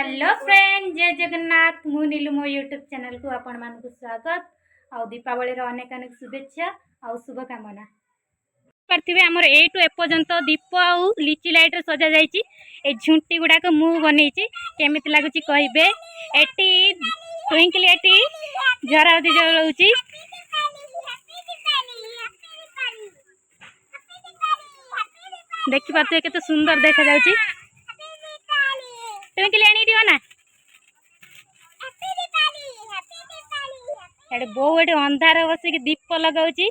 Hello friend, जय जगन्नाथ। मु नीलू मो यूट्यूब चैनल को आपण मान स्वागत आउ दीपावली अनेक अनेक शुभेच्छा आउ शुभकामना। पार्थिवे आमर ए टू एपर्यंत दीप आउ लिची लाइट सजा जाइए। ए झुंटी गुड़ाक मु बनई केमिति लगुच कहबे। एटी ट्विंकल एटी झरावती जलाउची। देखि पाते केते सुंदर देखा जाउची। ट्विंकल एनी दियो ना एडे बो एडे अंधार बसिक दीप लगाउची।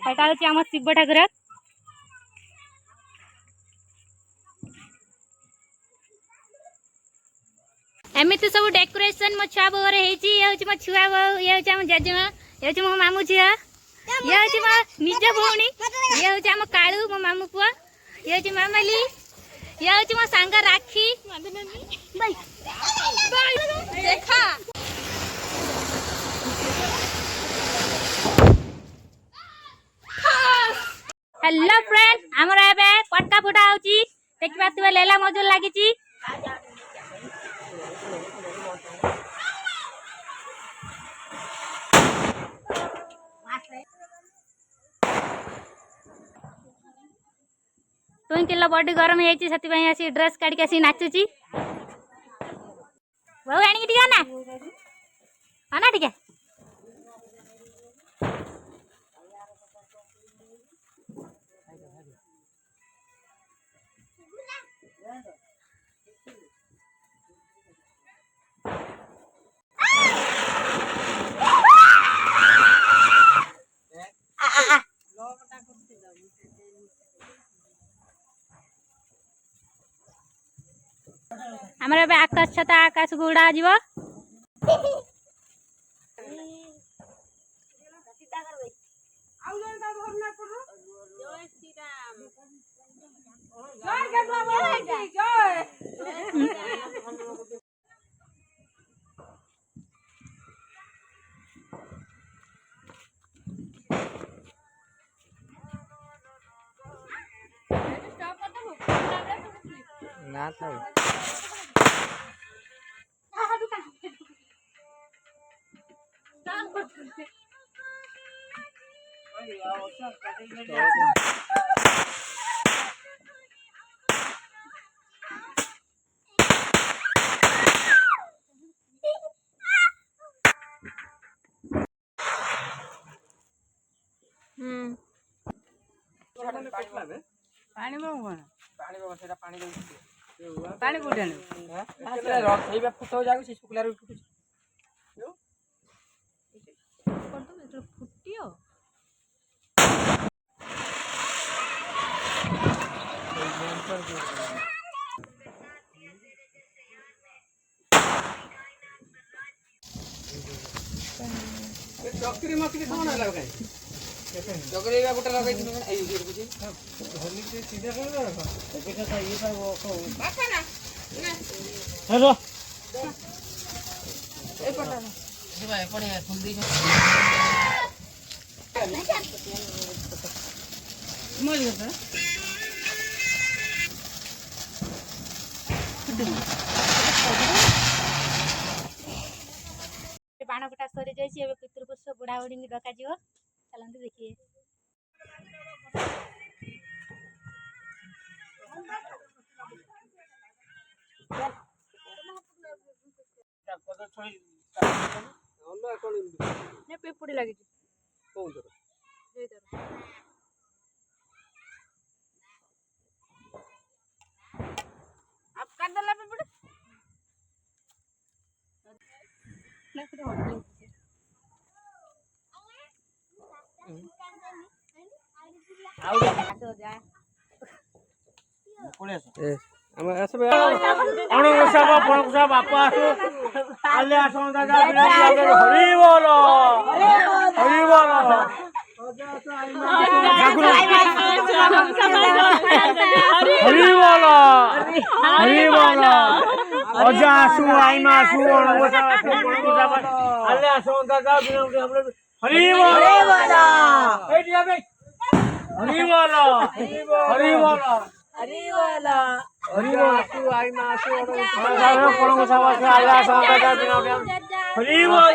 एटा होची आम शिव ठाकुर। एमिति सब डेकोरेशन मो छुआ बोरे हेची। ये होची मो छुआ बो, ये होची हम जजमा, ये होची मो मामू झिया, ये होची मो निज भौणी, ये होची हम काळू मो मामू पुआ, ये होची मामाली, ये होची मो सांगा राखी। बाय बाय देखा। हेलो फ्रेंड, हमर एबे पटका फुटा होची। देखि पातबे लेला मजूर लागिची। ट्विंकल बॉडी गरम होती से आसी ड्रेस काढ़ के नाचुची। बहु आनिक दियो ना आना टिके। हमर एबे आकाश छता आकाश गुड़ा जीव। ना था पानी बाबू पानी बाबू सेटा पानी दे पानी कोठे ने रख एबा फुटो जागो से सुकला रे फुटो यो कर दो इधर फुटियो ए चक्री मक्री कोन लगा काई चक्री बा गोटा लगाई थी ए ये कुछ होली के सीधा कर रखा देखा था ये पर वो बाका ना हेलो ए पटा ना ये भाई पड़े खुल दी मर गया बाण फुटा सरी जाइए। पितृपुरुष बुढ़ा बुढ़ी डका जीव। चलते देखिए। पेपुड़ी लगी आप कर दला पेपुड़ी ना फिर होटल हरी बोलो हरी बोल